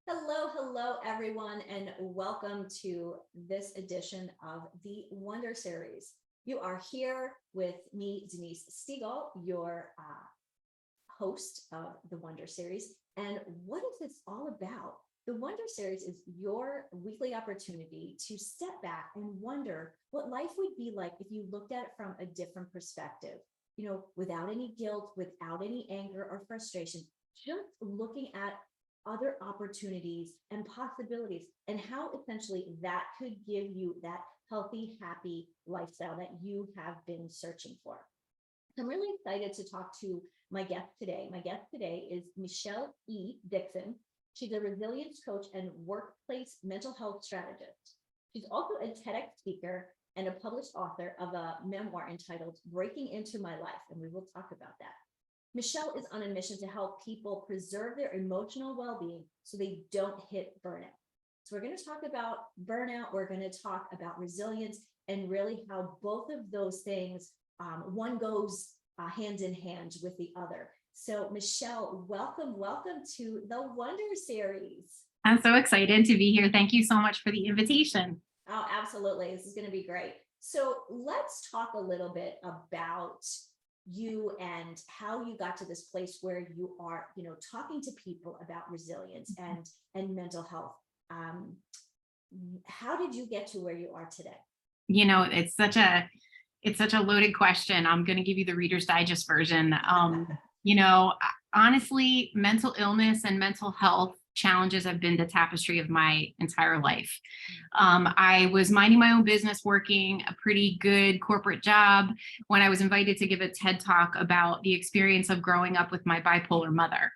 Hello, everyone, and welcome to this edition of the Wonder Series. You are here with me, Denise Stiegel, your host of the Wonder Series. And what is this all about? The Wonder Series is your weekly opportunity to step back and wonder what life would be like if you looked at it from a different perspective, without any guilt, without any anger or frustration, just looking at other opportunities and possibilities, and how essentially that could give you that healthy, happy lifestyle that you have been searching for. I'm really excited to talk to my guest today. My guest today is Michelle E. Dickinson. She's a resilience coach and workplace mental health strategist. She's also a TEDx speaker and a published author of a memoir entitled Breaking Into My Life, and we will talk about that. Michelle is on a mission to help people preserve their emotional well-being so they don't hit burnout. So we're going to talk about burnout. We're going to talk about resilience and really how both of those things, one goes hand in hand with the other. So Michelle, welcome to the Wonder Series. I'm so excited to be here. Thank you so much for the invitation. Oh, absolutely. This is going to be great. So let's talk a little bit about you and how you got to this place where you are, talking to people about resilience and mental health. How did you get to where you are today? It's such a loaded question. I'm going to give you the Reader's Digest version. Honestly, mental illness and mental health challenges have been the tapestry of my entire life. I was minding my own business, working a pretty good corporate job, when I was invited to give a TED Talk about the experience of growing up with my bipolar mother.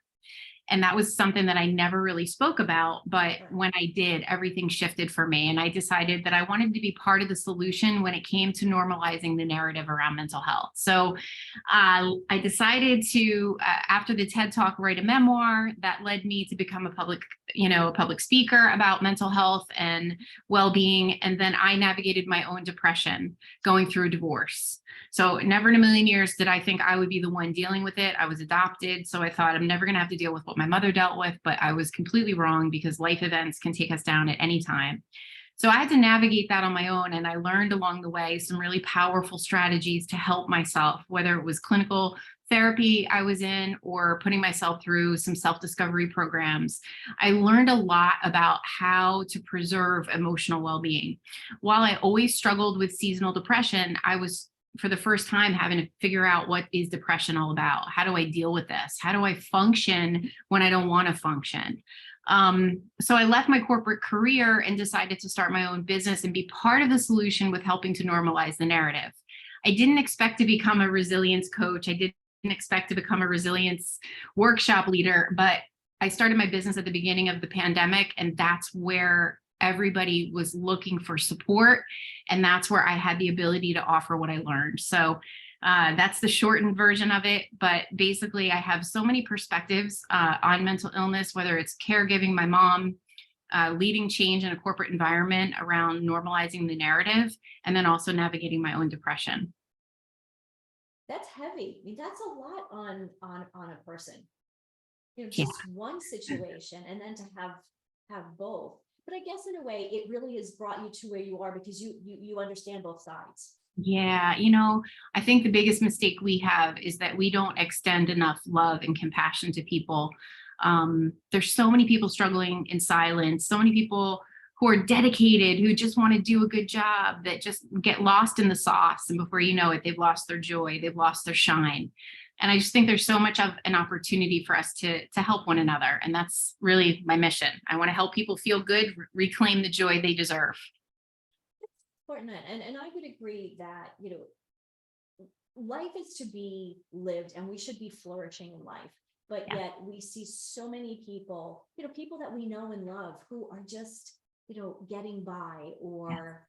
And that was something that I never really spoke about. But when I did, everything shifted for me. And I decided that I wanted to be part of the solution when it came to normalizing the narrative around mental health. So I decided to, after the TED Talk, write a memoir that led me to become a public speaker about mental health and well-being. And then I navigated my own depression going through a divorce. So never in a million years did I think I would be the one dealing with it. I was adopted. So I thought I'm never going to have to deal with what my mother dealt with, but I was completely wrong because life events can take us down at any time. So I had to navigate that on my own. And I learned along the way some really powerful strategies to help myself, whether it was clinical therapy I was in or putting myself through some self-discovery programs. I learned a lot about how to preserve emotional well-being. While I always struggled with seasonal depression, I was for the first time having to figure out, what is depression all about? How do I deal with this? How do I function when I don't want to function? So I left my corporate career and decided to start my own business and be part of the solution with helping to normalize the narrative. I didn't expect to become a resilience coach. I didn't expect to become a resilience workshop leader, but I started my business at the beginning of the pandemic, and that's where everybody was looking for support. And that's where I had the ability to offer what I learned. So that's the shortened version of it. But basically, I have so many perspectives on mental illness, whether it's caregiving my mom, leading change in a corporate environment around normalizing the narrative, and then also navigating my own depression. That's heavy. I mean, that's a lot on a person. Just one situation, and then to have both. But I guess in a way, it really has brought you to where you are because you understand both sides. Yeah, I think the biggest mistake we have is that we don't extend enough love and compassion to people. There's so many people struggling in silence, so many people who are dedicated, who just want to do a good job, that just get lost in the sauce. And before you know it, they've lost their joy, they've lost their shine. And I just think there's so much of an opportunity for us to help one another. And that's really my mission. I want to help people feel good, reclaim the joy they deserve. Important. And I would agree that, life is to be lived and we should be flourishing in life. But yet we see so many people, people that we know and love who are just, getting by or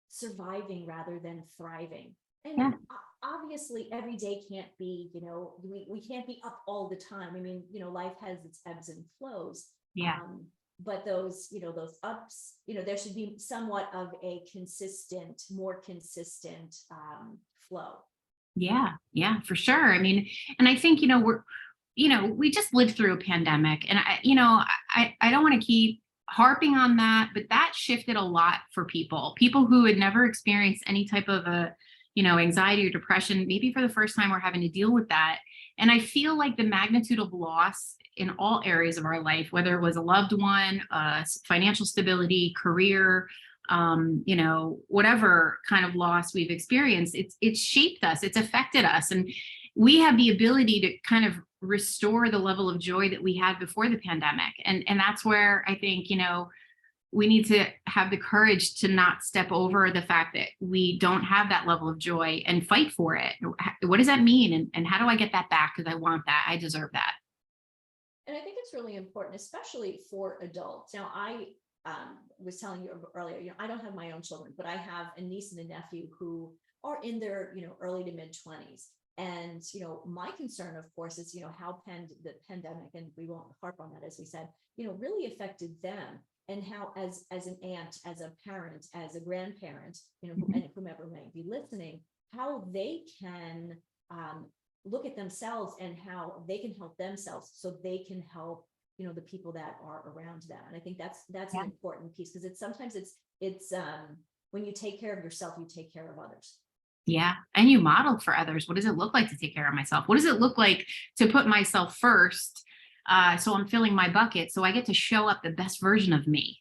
surviving rather than thriving. And obviously every day can't be, we can't be up all the time. I mean, life has its ebbs and flows. But those, those ups, there should be somewhat of a more consistent flow. Yeah, for sure. I mean, and I think, we just lived through a pandemic, and I don't want to keep harping on that, but that shifted a lot for people who had never experienced any type of anxiety or depression. Maybe for the first time, we're having to deal with that. And I feel like the magnitude of loss in all areas of our life, whether it was a loved one, financial stability, career, whatever kind of loss we've experienced, it's shaped us, it's affected us. And we have the ability to kind of restore the level of joy that we had before the pandemic. And that's where I think, we need to have the courage to not step over the fact that we don't have that level of joy and fight for it. What does that mean? And how do I get that back? Because I want that. I deserve that. And I think it's really important, especially for adults. Now, I was telling you earlier, I don't have my own children, but I have a niece and a nephew who are in their, early to mid 20s. And, my concern, of course, is, how the pandemic, and we won't harp on that, as we said, really affected them, and how as an aunt, as a parent, as a grandparent, and whomever may be listening, how they can look at themselves and how they can help themselves so they can help, the people that are around them. And I think that's an important piece, because sometimes it's when you take care of yourself, you take care of others. Yeah. And you modeled for others. What does it look like to take care of myself? What does it look like to put myself first? So I'm filling my bucket, so I get to show up the best version of me,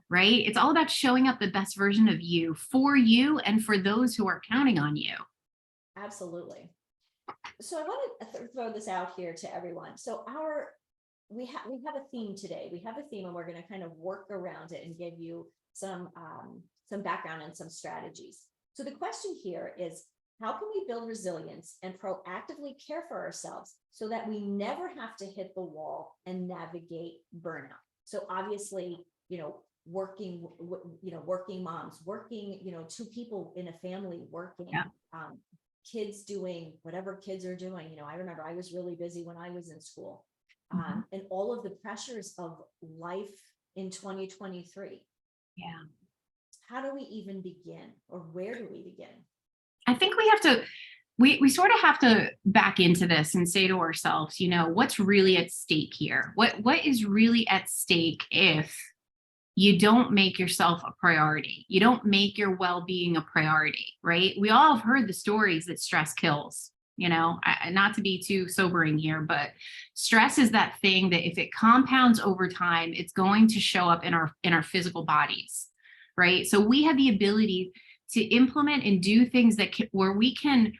right? It's all about showing up the best version of you for you and for those who are counting on you. Absolutely. So I want to throw this out here to everyone. So we have a theme today. We have a theme, and we're going to kind of work around it and give you some background and some strategies. So the question here is, how can we build resilience and proactively care for ourselves so that we never have to hit the wall and navigate burnout? So obviously, working moms, working, two people in a family working, kids doing whatever kids are doing. I remember I was really busy when I was in school, and all of the pressures of life in 2023. Yeah. How do we even begin, or where do we begin? I think we sort of have to back into this and say to ourselves, what's really at stake here? What is really at stake if you don't make yourself a priority? You don't make your well-being a priority, right? We all have heard the stories that stress kills, not to be too sobering here, but stress is that thing that if it compounds over time, it's going to show up in our physical bodies, right? So we have the ability to implement and do things where we can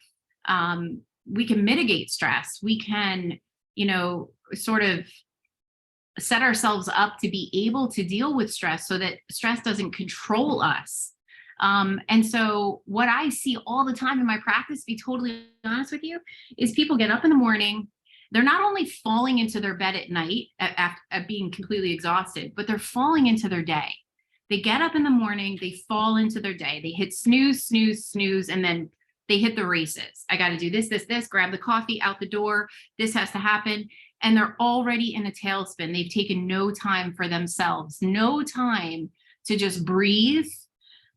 mitigate stress. We can, sort of set ourselves up to be able to deal with stress so that stress doesn't control us. And so what I see all the time in my practice, to be totally honest with you, is people get up in the morning. They're not only falling into their bed at night at being completely exhausted, but they're falling into their day. They get up in the morning, they fall into their day. They hit snooze, snooze, snooze, and then they hit the races. I got to do this, grab the coffee, out the door. This has to happen. And they're already in a tailspin. They've taken no time for themselves, no time to just breathe,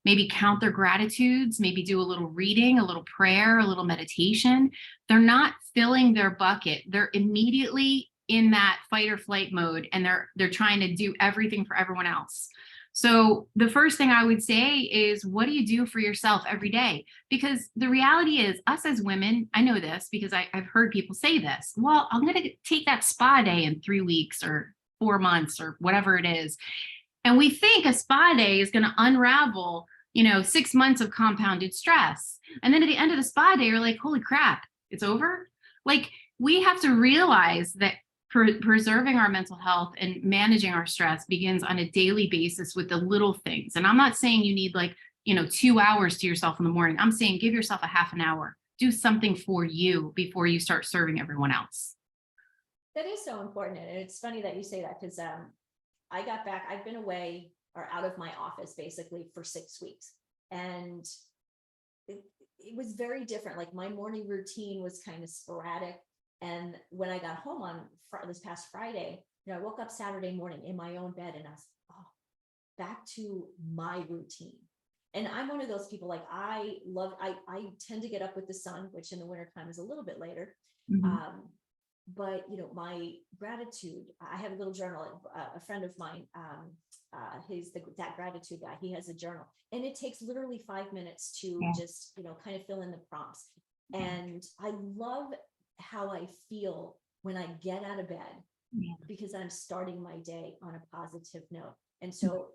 maybe count their gratitudes, maybe do a little reading, a little prayer, a little meditation. They're not filling their bucket. They're immediately in that fight or flight mode, and they're trying to do everything for everyone else. So the first thing I would say is, what do you do for yourself every day? Because the reality is, us as women, I know this because I've heard people say this, well, I'm going to take that spa day in 3 weeks or 4 months or whatever it is. And we think a spa day is going to unravel, 6 months of compounded stress. And then at the end of the spa day, you're like, holy crap, it's over. Like, we have to realize that preserving our mental health and managing our stress begins on a daily basis with the little things. And I'm not saying you need 2 hours to yourself in the morning. I'm saying give yourself a half an hour. Do something for you before you start serving everyone else. That is so important. And it's funny that you say that, because I got back, I've been away or out of my office basically for 6 weeks. And it was very different. Like, my morning routine was kind of sporadic. And when I got home on this past Friday, I woke up Saturday morning in my own bed, and I was back to my routine. And I'm one of those people, like, I tend to get up with the sun, which in the wintertime is a little bit later. Mm-hmm. but my gratitude, I have a little journal. A friend of mine, that gratitude guy, he has a journal, and it takes literally 5 minutes to Yeah. just kind of fill in the prompts. Yeah. And I love how I feel when I get out of bed, Yeah. because I'm starting my day on a positive note. And so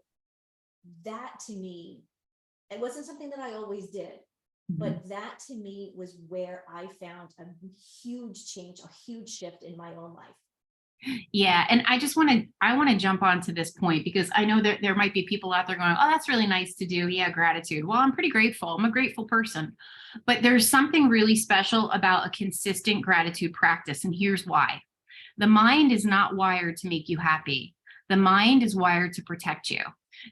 that, to me, it wasn't something that I always did, but that to me was where I found a huge change, a huge shift in my own life. Yeah. And I want to jump onto this point because I know that there might be people out there going, oh, that's really nice to do. Yeah, gratitude. Well, I'm pretty grateful. I'm a grateful person. But there's something really special about a consistent gratitude practice. And here's why. The mind is not wired to make you happy. The mind is wired to protect you.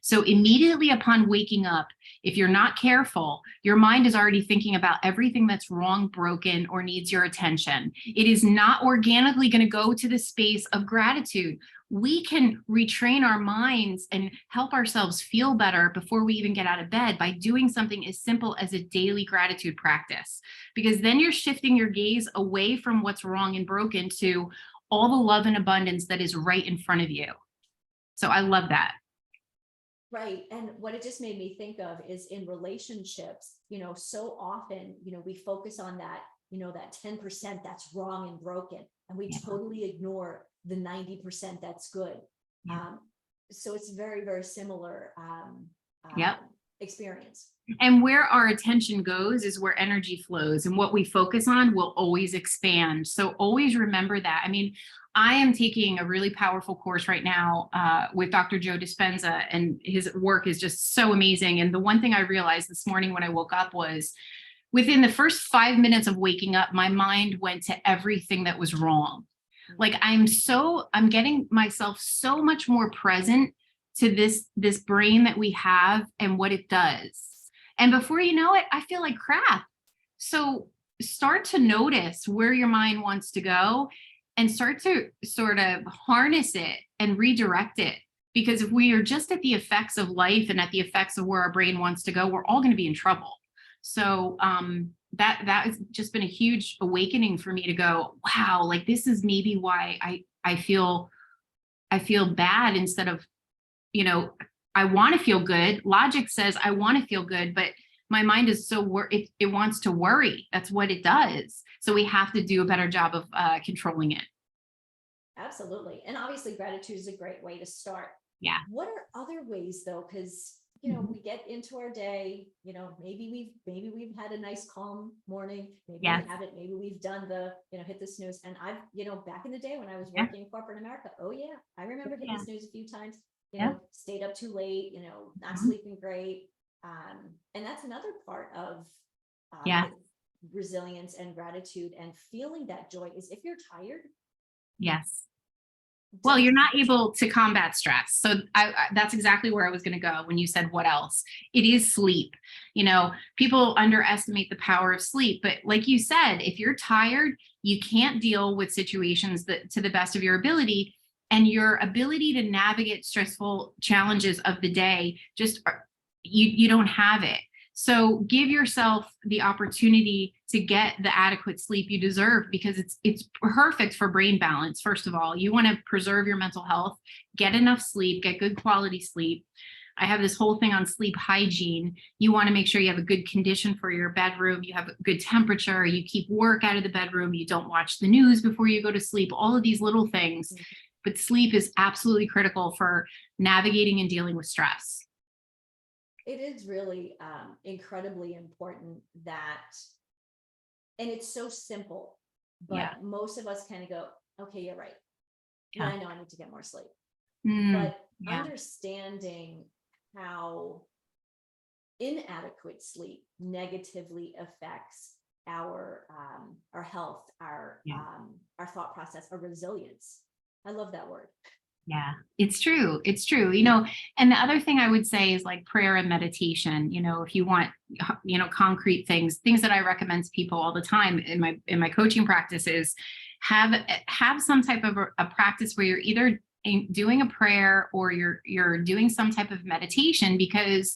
So immediately upon waking up, if you're not careful, your mind is already thinking about everything that's wrong, broken, or needs your attention. It is not organically going to go to the space of gratitude. We can retrain our minds and help ourselves feel better before we even get out of bed by doing something as simple as a daily gratitude practice, because then you're shifting your gaze away from what's wrong and broken to all the love and abundance that is right in front of you. So I love that. Right. And what it just made me think of is in relationships, so often, we focus on that, that 10% that's wrong and broken, and we totally ignore the 90% that's good. Yeah. So it's very, very similar Yep. experience. And where our attention goes is where energy flows, and what we focus on will always expand. So always remember that. I mean, I am taking a really powerful course right now with Dr. Joe Dispenza, and his work is just so amazing. And the one thing I realized this morning when I woke up was within the first 5 minutes of waking up, my mind went to everything that was wrong. Like I'm getting myself so much more present to this brain that we have and what it does. And before you know it, I feel like crap. So start to notice where your mind wants to go and start to sort of harness it and redirect it. Because if we are just at the effects of life and at the effects of where our brain wants to go, we're all going to be in trouble. So that has just been a huge awakening for me to go, wow, like this is maybe why I feel bad instead of, I want to feel good. Logic says I want to feel good, but my mind is it wants to worry. That's what it does. So we have to do a better job of controlling it. Absolutely. And obviously gratitude is a great way to start. Yeah. What are other ways though? Because we get into our day, maybe we've had a nice calm morning, maybe Yes. we haven't, maybe we've done the, hit the snooze. And I've, back in the day when I was working in corporate America, oh yeah, I remember hitting the snooze a few times, stayed up too late, not sleeping great. And that's another part of resilience and gratitude and feeling that joy is if you're tired. Yes. Well, you're not able to combat stress. So that's exactly where I was going to go when you said what else. It is sleep. People underestimate the power of sleep. But like you said, if you're tired, you can't deal with situations to the best of your ability. And your ability to navigate stressful challenges of the day, you don't have it. So give yourself the opportunity to get the adequate sleep you deserve, because it's perfect for brain balance. First of all, you want to preserve your mental health, get enough sleep, get good quality sleep. I have this whole thing on sleep hygiene. You want to make sure you have a good condition for your bedroom, you have a good temperature, you keep work out of the bedroom, you don't watch the news before you go to sleep, all of these little things. But sleep is absolutely critical for navigating and dealing with stress. It is really incredibly important that, and it's so simple, but most of us kind of go, okay, you're right. Yeah, I know I need to get more sleep. But understanding how inadequate sleep negatively affects our health, our thought process, our resilience. I love that word. Yeah, it's true. It's true. And the other thing I would say is like prayer and meditation. If you want, concrete things that I recommend to people all the time in my coaching practices, have some type of a practice where you're either doing a prayer or you're doing some type of meditation, because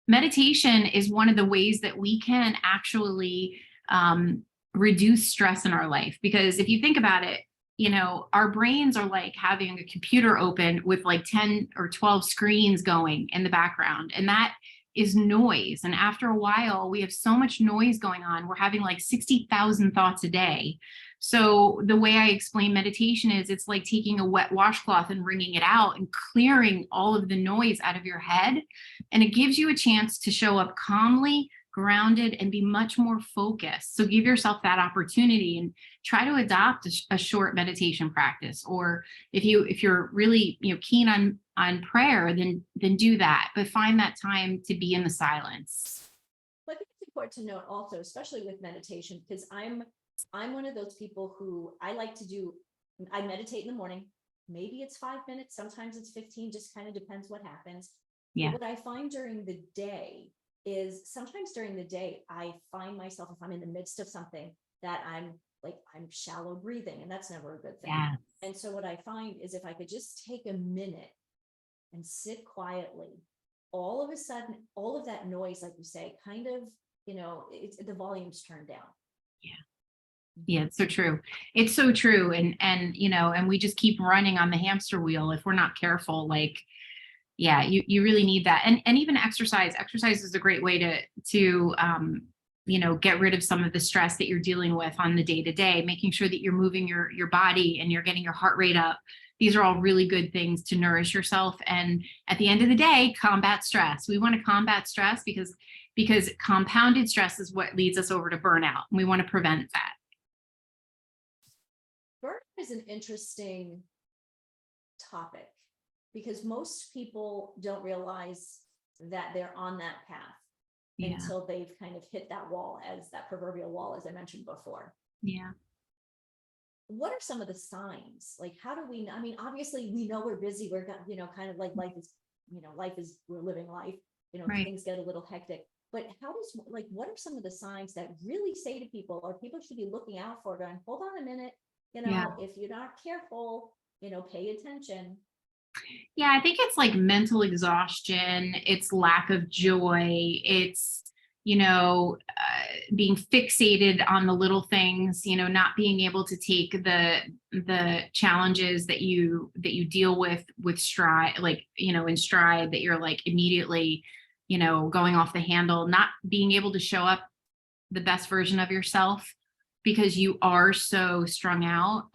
meditation is one of the ways that we can actually reduce stress in our life. Because if you think about it, our brains are like having a computer open with like 10 or 12 screens going in the background. And that is noise. And after a while, we have so much noise going on. We're having like 60,000 thoughts a day. So the way I explain meditation is it's like taking a wet washcloth and wringing it out and clearing all of the noise out of your head. And it gives you a chance to show up calmly, grounded, and be much more focused. So give yourself that opportunity and try to adopt a short meditation practice. Or if you're really keen on prayer, then do that. But find that time to be in the silence. But I think it's important to note also, especially with meditation, because I'm one of those people who I meditate in the morning. Maybe it's 5 minutes, sometimes it's 15, just kind of depends what happens. Yeah. But what I find during the day is sometimes during the day, I find myself, if I'm in the midst of something, that I'm shallow breathing, and that's never a good thing. Yeah. And so what I find is if I could just take a minute and sit quietly, all of a sudden, all of that noise, like you say, kind of, the volume's turned down. Yeah. Yeah, it's so true. It's so true. And we just keep running on the hamster wheel if we're not careful. Yeah, you really need that. And even exercise is a great way to get rid of some of the stress that you're dealing with on the day to day, making sure that you're moving your body and you're getting your heart rate up. These are all really good things to nourish yourself. And at the end of the day, combat stress. We want to combat stress because compounded stress is what leads us over to burnout. And we want to prevent that. Burnout is an interesting topic because most people don't realize that they're on that path until they've kind of hit that wall, as that proverbial wall, as I mentioned before. Yeah. What are some of the signs? Like, how do we, obviously we know we're busy. We're, kind of like we're living life, Right. Things get a little hectic, but what are some of the signs that really say to people, or people should be looking out for, going, hold on a minute, if you're not careful, pay attention. Yeah, I think it's like mental exhaustion, it's lack of joy, it's, being fixated on the little things, not being able to take the challenges that you deal with stride, in stride, that you're like immediately, going off the handle, not being able to show up the best version of yourself because you are so strung out.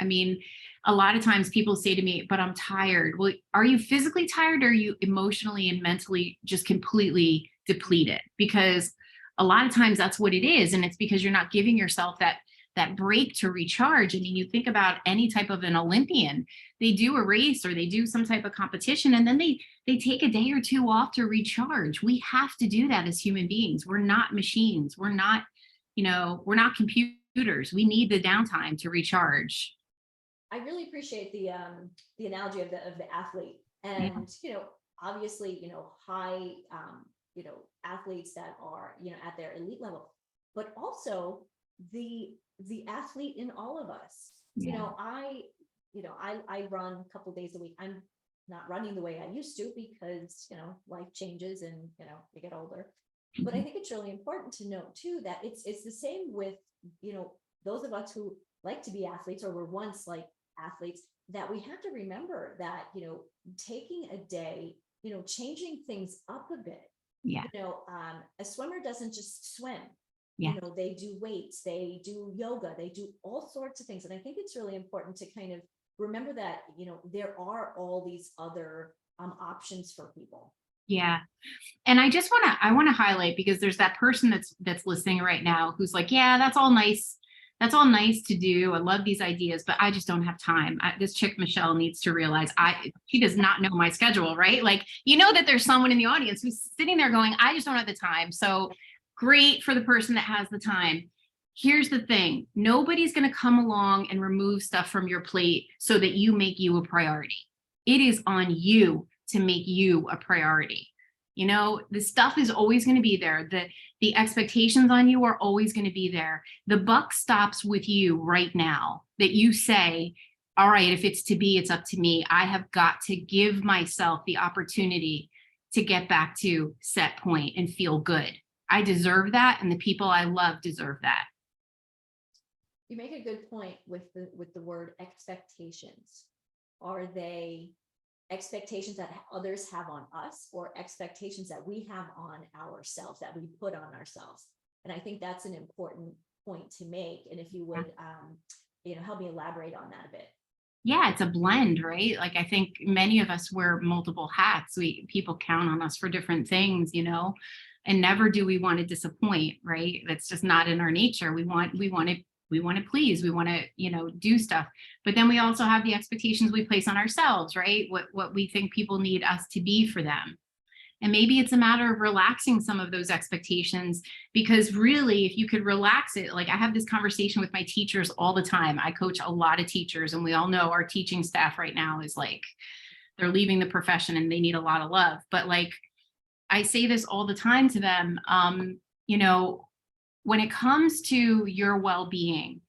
A lot of times people say to me, but I'm tired. Well, are you physically tired, or are you emotionally and mentally just completely depleted? Because a lot of times that's what it is. And it's because you're not giving yourself that break to recharge. You think about any type of an Olympian, they do a race or they do some type of competition, and then they take a day or two off to recharge. We have to do that as human beings. We're not machines. We're not computers. We need the downtime to recharge. I really appreciate the analogy of the athlete, and obviously high athletes that are at their elite level, but also the athlete in all of us. I run a couple of days a week. I'm not running the way I used to because life changes and you get older. But I think it's really important to note too that it's the same with those of us who like to be athletes or were once like athletes, that we have to remember that taking a day, changing things up a bit. A swimmer doesn't just swim. They do weights, they do yoga, they do all sorts of things. And I think it's really important to kind of remember that there are all these other options for people. Yeah. And I want to highlight, because there's that person that's listening right now who's like, yeah, that's all nice. That's all nice to do. I love these ideas, but I just don't have time. This chick, Michelle, needs to realize she does not know my schedule, right? That there's someone in the audience who's sitting there going, I just don't have the time. So great for the person that has the time. Here's the thing. Nobody's going to come along and remove stuff from your plate so that you make you a priority. It is on you to make you a priority. The stuff is always going to be there. The expectations on you are always going to be there. The buck stops with you right now, that you say, all right, if it's to be, it's up to me. I have got to give myself the opportunity to get back to set point and feel good. I deserve that. And the people I love deserve that. You make a good point with the word expectations. Are they expectations that others have on us, or expectations that we have on ourselves, that we put on ourselves? And I think that's an important point to make. And if you would, help me elaborate on that a bit. Yeah, it's a blend, right? Like I think many of us wear multiple hats. People count on us for different things, and never do we want to disappoint, right? That's just not in our nature. We want to please, we want to, do stuff. But then we also have the expectations we place on ourselves, right? What we think people need us to be for them. And maybe it's a matter of relaxing some of those expectations, because really, if you could relax it, like I have this conversation with my teachers all the time. I coach a lot of teachers, and we all know our teaching staff right now is like, they're leaving the profession and they need a lot of love. But like, I say this all the time to them, when it comes to your well-being,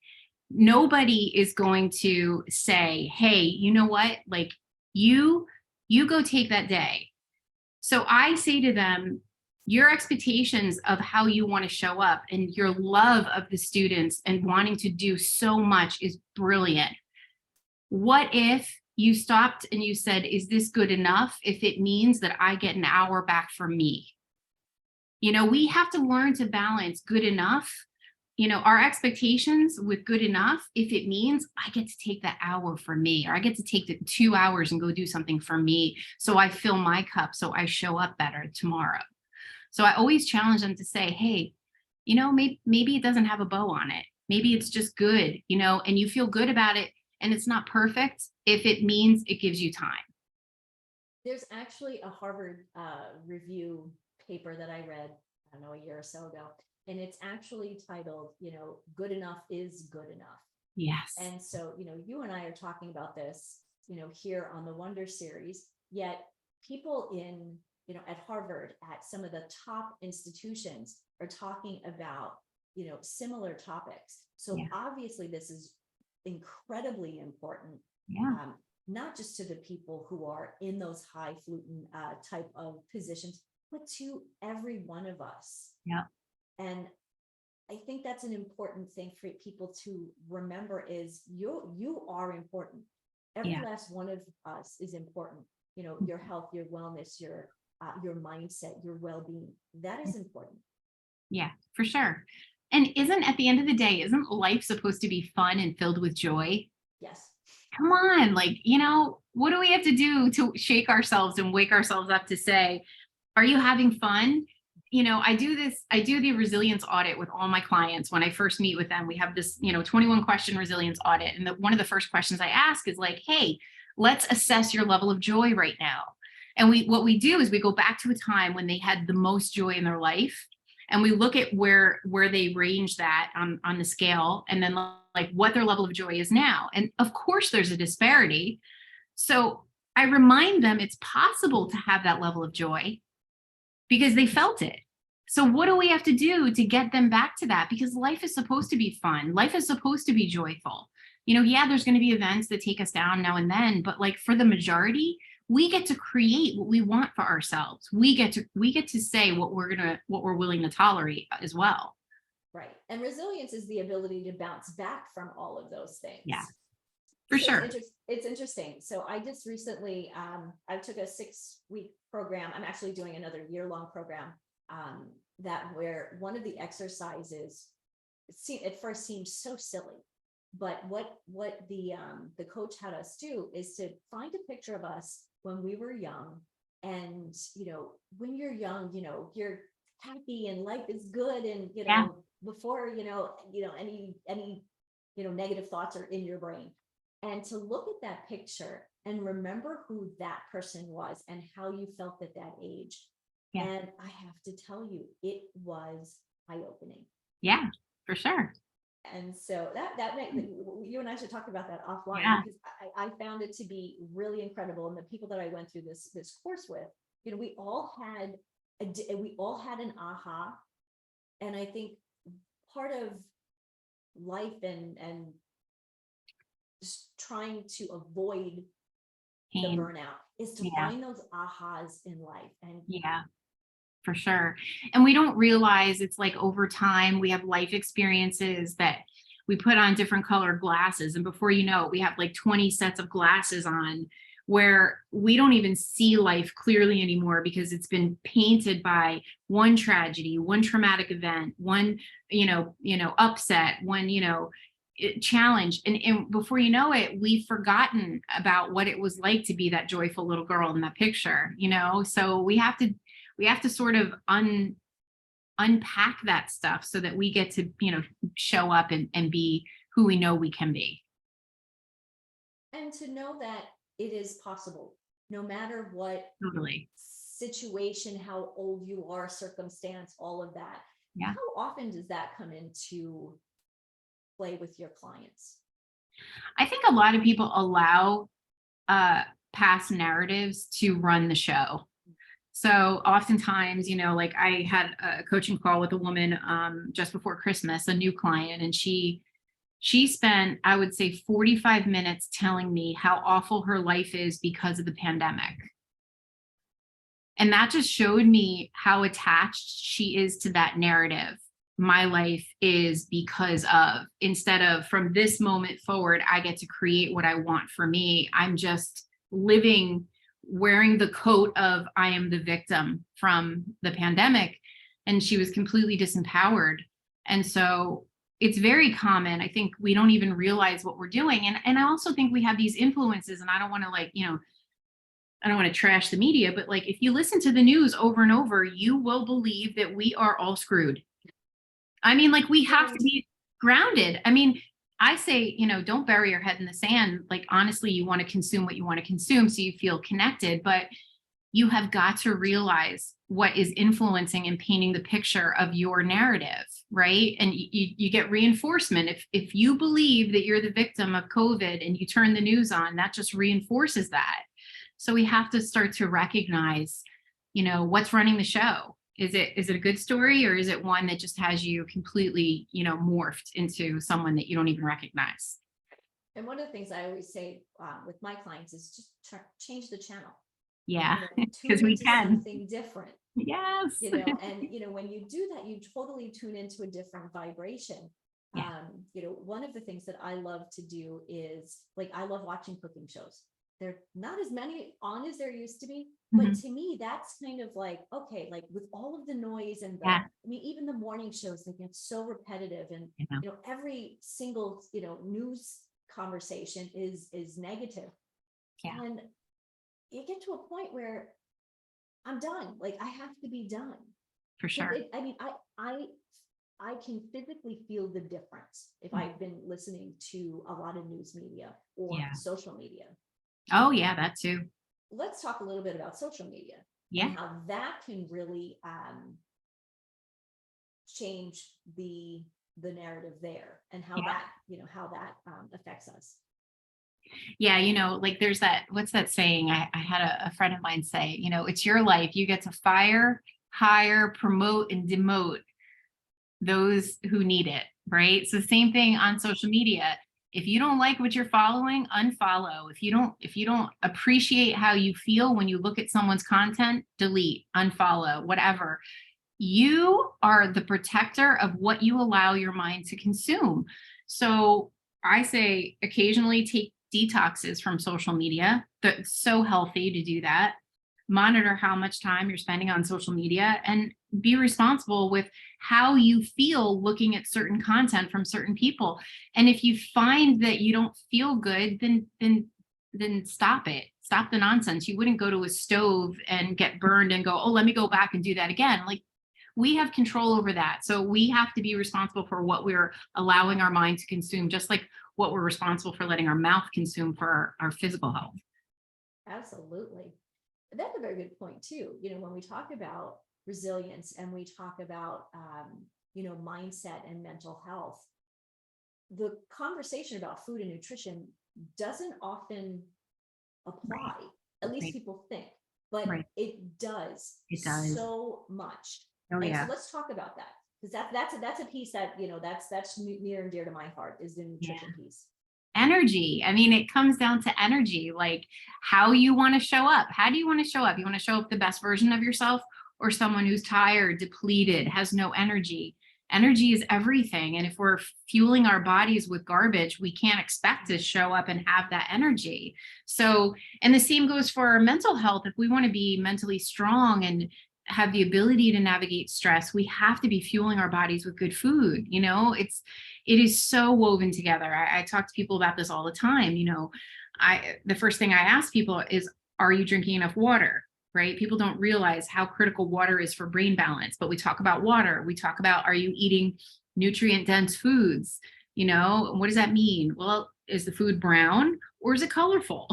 nobody is going to say, hey, you know what, like you go take that day. So I say to them, your expectations of how you want to show up and your love of the students and wanting to do so much is brilliant. What if you stopped and you said, is this good enough if it means that I get an hour back for me? We have to learn to balance good enough, our expectations with good enough, if it means I get to take that hour for me, or I get to take the 2 hours and go do something for me, so I fill my cup, so I show up better tomorrow. So I always challenge them to say, hey, maybe it doesn't have a bow on it. Maybe it's just good, and you feel good about it, and it's not perfect if it means it gives you time. There's actually a Harvard review paper that I read, I don't know, a year or so ago, and it's actually titled, good enough is good enough. Yes. And so, you and I are talking about this, here on the Wonder Series, yet people at Harvard, at some of the top institutions, are talking about, similar topics. So obviously this is incredibly important. Not just to the people who are in those highfalutin type of positions, but to every one of us. And I think that's an important thing for people to remember, is you are important. Every last one of us is important. Your health, your wellness, your mindset, your well-being, that is important. Yeah, for sure. And at the end of the day, isn't life supposed to be fun and filled with joy? Yes. Come on, like, what do we have to do to shake ourselves and wake ourselves up to say, are you having fun? I do the resilience audit with all my clients. When I first meet with them, we have this, 21 question resilience audit. And one of the first questions I ask is like, hey, let's assess your level of joy right now. And what we do is we go back to a time when they had the most joy in their life. And we look at where they range that on the scale, and then like what their level of joy is now. And of course there's a disparity. So I remind them it's possible to have that level of joy because they felt it. So what do we have to do to get them back to that? Because life is supposed to be fun. Life is supposed to be joyful. There's going to be events that take us down now and then, but like for the majority, we get to create what we want for ourselves. We get to say what we're willing to tolerate as well. Right. And resilience is the ability to bounce back from all of those things. Yeah, for sure. It's interesting. So I just recently, I took a 6-week program. I'm actually doing another year-long program, where one of the exercises, at first seemed so silly, but what the coach had us do is to find a picture of us when we were young. And when you're young, you're happy and life is good, and before any negative thoughts are in your brain. And to look at that picture and remember who that person was and how you felt at that age. And I have to tell you, it was eye-opening. Yeah, for sure. And so you and I should talk about that offline, because I found it to be really incredible. And the people that I went through this course with, we all had an aha. And I think part of life and just trying to avoid the burnout is to find those ahas in life. And for sure. And we don't realize it's like over time we have life experiences that we put on different colored glasses. And before you know it, we have like 20 sets of glasses on, where we don't even see life clearly anymore because it's been painted by one tragedy, one traumatic event, one, upset, one, challenge. And before you know it, we've forgotten about what it was like to be that joyful little girl in that picture, so we have to sort of unpack that stuff so that we get to, show up and be who we know we can be. And to know that it is possible, no matter what Totally. situation, how old you are, circumstance, all of that. Yeah. How often does that come into play with your clients? I think a lot of people allow past narratives to run the show. So oftentimes, like I had a coaching call with a woman just before Christmas, a new client, and she spent, I would say, 45 minutes telling me how awful her life is because of the pandemic. And that just showed me how attached she is to that narrative. My life is because of, instead of from this moment forward, I get to create what I want for me. I'm just living, wearing the coat of I am the victim from the pandemic. And she was completely disempowered. And so it's very common. I think we don't even realize what we're doing. And I also think we have these influences, and I don't want to I don't want to trash the media, but like, if you listen to the news over and over, you will believe that we are all screwed. I mean, like, we have to be grounded. I mean, I say, don't bury your head in the sand. Like, honestly, you want to consume what you want to consume so you feel connected, but you have got to realize what is influencing and painting the picture of your narrative, right? And you get reinforcement. If you believe that you're the victim of COVID and you turn the news on, that just reinforces that. So we have to start to recognize, what's running the show. Is it a good story, or is it one that just has you completely, morphed into someone that you don't even recognize? And one of the things I always say with my clients is just change the channel. Yeah, because we can. Something different. Yes. And when you do that, you totally tune into a different vibration. Yeah. One of the things that I love to do is, like, I love watching cooking shows. There are not as many on as there used to be, but to me, that's kind of like, okay, like, with all of the noise and Yeah. I mean, even the morning shows, they get so repetitive, and every single news conversation is negative. Yeah. And you get to a point where I'm done. Like, I have to be done. For sure. I can physically feel the difference if I've been listening to a lot of news media or social media. Oh yeah, that too. Let's talk a little bit about social media and how that can really change the narrative there, and how that affects us. Yeah, like, there's what's that saying? I had a friend of mine say, it's your life. You get to fire, hire, promote, and demote those who need it, right? So same thing on social media. If you don't like what you're following, unfollow. If you don't appreciate how you feel when you look at someone's content, delete, unfollow, whatever. You are the protector of what you allow your mind to consume. So I say occasionally take detoxes from social media. That's so healthy to do that. Monitor how much time you're spending on social media, and be responsible with how you feel looking at certain content from certain people. And if you find that you don't feel good, then stop it. Stop the nonsense. You wouldn't go to a stove and get burned and go, oh, let me go back and do that again. Like, we have control over that. So we have to be responsible for what we're allowing our mind to consume, just like what we're responsible for letting our mouth consume for our physical health. Absolutely. That's a very good point too. When we talk about resilience and we talk about, mindset and mental health, the conversation about food and nutrition doesn't often apply. At least people think, but it does. It does so much. Oh, and yeah. so let's talk about that, because that's a piece that that's near and dear to my heart, is the nutrition piece. Energy. I mean, it comes down to energy, like how you want to show up. How do you want to show up? You want to show up the best version of yourself, or someone who's tired, depleted, has no energy? Energy is everything. And if we're fueling our bodies with garbage, we can't expect to show up and have that energy. So, and the same goes for our mental health. If we want to be mentally strong and have the ability to navigate stress, we have to be fueling our bodies with good food. It is so woven together. I talk to people about this all the time. The first thing I ask people is, are you drinking enough water? Right? People don't realize how critical water is for brain balance, but we talk about water. We talk about, are you eating nutrient dense foods? What does that mean? Well, is the food brown or is it colorful?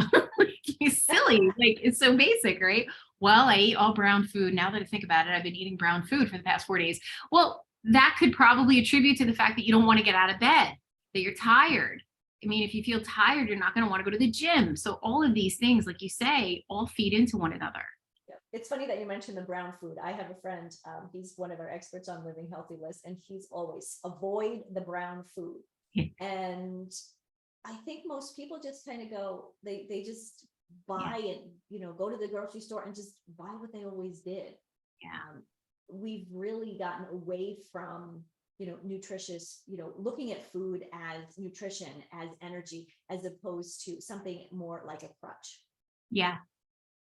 It's silly. Like, it's so basic, right? Well, I ate all brown food. Now that I think about it, I've been eating brown food for the past 4 days. Well, that could probably attribute to the fact that you don't want to get out of bed, that you're tired. I mean, if you feel tired, you're not going to want to go to the gym. So all of these things, like you say, all feed into one another. Yeah. It's funny that you mentioned the brown food. I have a friend, he's one of our experts on Living Healthy list, and he's always avoid the brown food. Yeah. And I think most people just kind of go, they just buy it, go to the grocery store and just buy what they always did. Yeah. We've really gotten away from, nutritious, looking at food as nutrition, as energy, as opposed to something more like a crutch. Yeah.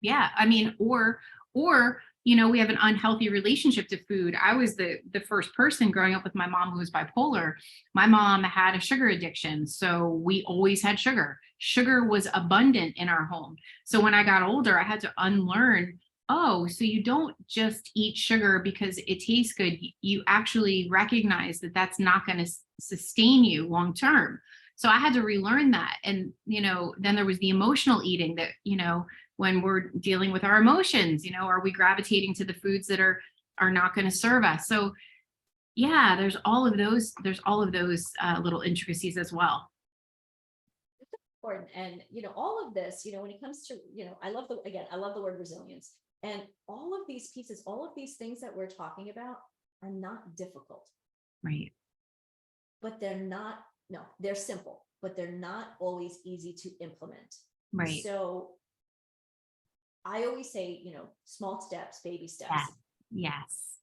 Yeah. I mean, or, we have an unhealthy relationship to food. I was the first person growing up with my mom who was bipolar. My mom had a sugar addiction. So we always had sugar. Sugar was abundant in our home. So when I got older, I had to unlearn, oh, so you don't just eat sugar because it tastes good. You actually recognize that that's not going to sustain you long term. So I had to relearn that. And, then there was the emotional eating that, when we're dealing with our emotions, are we gravitating to the foods that are not going to serve us? So yeah, there's all of those little intricacies as well. Important. And, all of this, when it comes to, I love the word resilience, and all of these pieces, all of these things that we're talking about are not difficult. Right. But they're simple, but they're not always easy to implement. Right. So I always say, small steps, baby steps. Yes.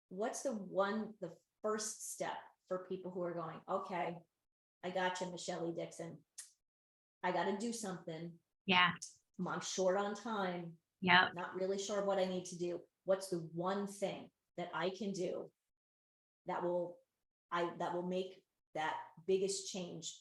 What's the first step for people who are going, okay, I got you, Michelle Dixon. I got to do something. Yeah. I'm short on time. Yeah. Not really sure what I need to do. What's the one thing that I can do that will make that biggest change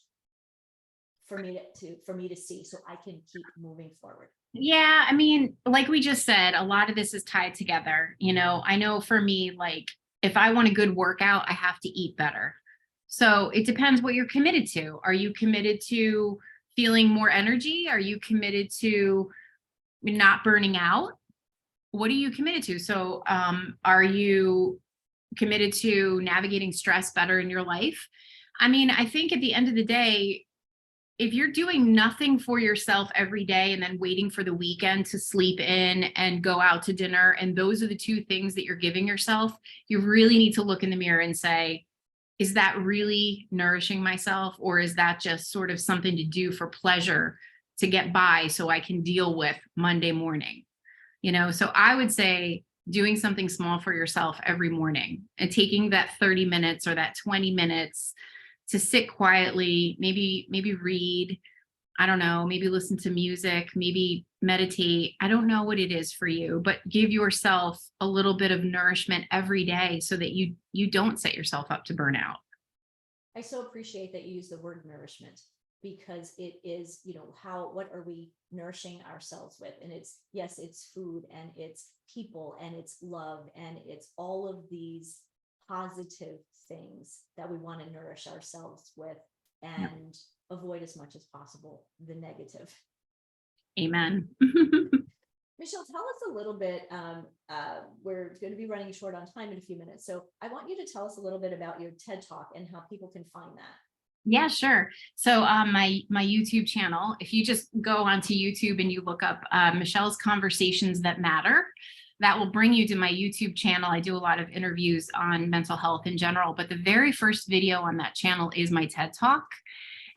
for me to see, so I can keep moving forward? Yeah, I mean, like we just said, a lot of this is tied together. I know for me, like, if I want a good workout, I have to eat better. So it depends what you're committed to. Are you committed to feeling more energy? Are you committed to not burning out? What are you committed to? So are you committed to navigating stress better in your life? I mean, I think at the end of the day, if you're doing nothing for yourself every day and then waiting for the weekend to sleep in and go out to dinner, and those are the two things that you're giving yourself, you really need to look in the mirror and say, is that really nourishing myself? Or is that just sort of something to do for pleasure to get by so I can deal with Monday morning? So I would say doing something small for yourself every morning and taking that 30 minutes or that 20 minutes to sit quietly, maybe read, I don't know, maybe listen to music, maybe meditate. I don't know what it is for you, but give yourself a little bit of nourishment every day so that you don't set yourself up to burn out. I so appreciate that you use the word nourishment, because it is, what are we nourishing ourselves with? And it's food, and it's people, and it's love, and it's all of these positive things that we want to nourish ourselves with, and avoid as much as possible the negative. Amen. Michelle, tell us a little bit. We're going to be running short on time in a few minutes, so I want you to tell us a little bit about your TED Talk and how people can find that. Yeah, sure. So my YouTube channel, if you just go onto YouTube and you look up Michelle's Conversations That Matter, that will bring you to my YouTube channel. I do a lot of interviews on mental health in general, but the very first video on that channel is my TED Talk.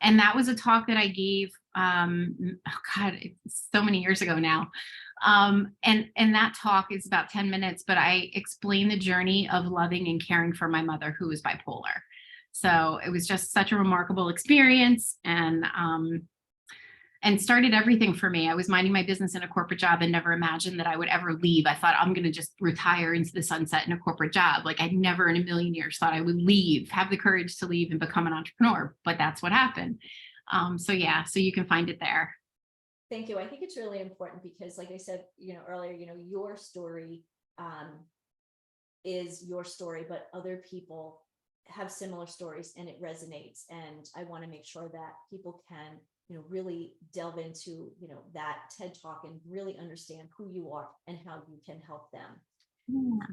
And that was a talk that I gave, it's so many years ago now. And that talk is about 10 minutes, but I explain the journey of loving and caring for my mother who is bipolar. So it was just such a remarkable experience, and started everything for me. I was minding my business in a corporate job and never imagined that I would ever leave. I thought I'm going to just retire into the sunset in a corporate job. Like, I never in a million years thought I would leave, have the courage to leave and become an entrepreneur, but that's what happened. So yeah, so you can find it there. Thank you. I think it's really important because, like I said, earlier, your story is your story, but other people have similar stories and it resonates. And I want to make sure that people can, really delve into, that TED Talk and really understand who you are and how you can help them. Yeah.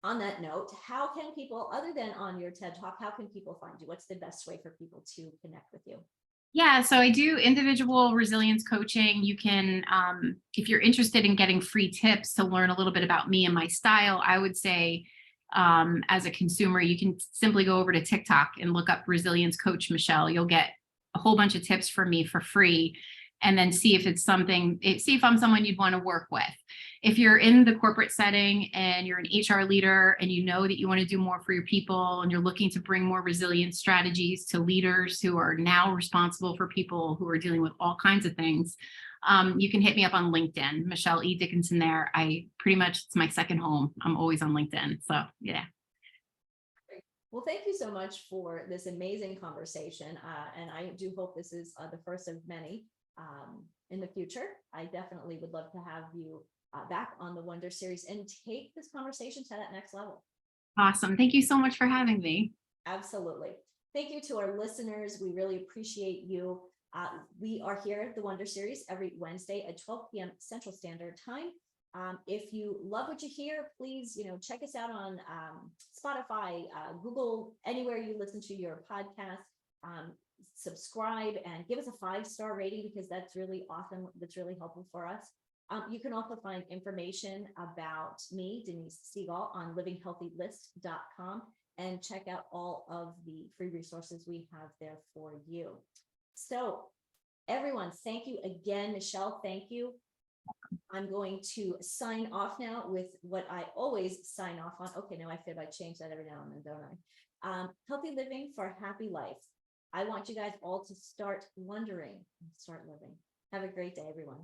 On that note, how can people, other than on your TED Talk, how can people find you? What's the best way for people to connect with you? Yeah, so I do individual resilience coaching. You can, if you're interested in getting free tips to learn a little bit about me and my style, I would say, as a consumer, you can simply go over to TikTok and look up Resilience Coach Michelle. You'll get a whole bunch of tips from me for free, and then see if I'm someone you'd want to work with. If you're in the corporate setting and you're an HR leader and you know that you want to do more for your people and you're looking to bring more resilience strategies to leaders who are now responsible for people who are dealing with all kinds of things, you can hit me up on LinkedIn, Michelle E. Dickinson there. It's my second home. I'm always on LinkedIn. So yeah. Well, thank you so much for this amazing conversation. And I do hope this is the first of many in the future. I definitely would love to have you back on the Wonder Series and take this conversation to that next level. Awesome. Thank you so much for having me. Absolutely. Thank you to our listeners. We really appreciate you. We are here at the Wonder Series every Wednesday at 12 p.m. Central Standard Time. If you love what you hear, please, check us out on Spotify, Google, anywhere you listen to your podcast. Subscribe and give us a 5-star rating because that's really awesome. That's really helpful for us. You can also find information about me, Denise Stegall, on livinghealthylist.com and check out all of the free resources we have there for you. So everyone, thank you again. Michelle, thank you. I'm going to sign off now with what I always sign off on. Okay, now I feel I change that every now and then, don't I? Healthy living for a happy life. I want you guys all to start wondering and start living. Have a great day, everyone.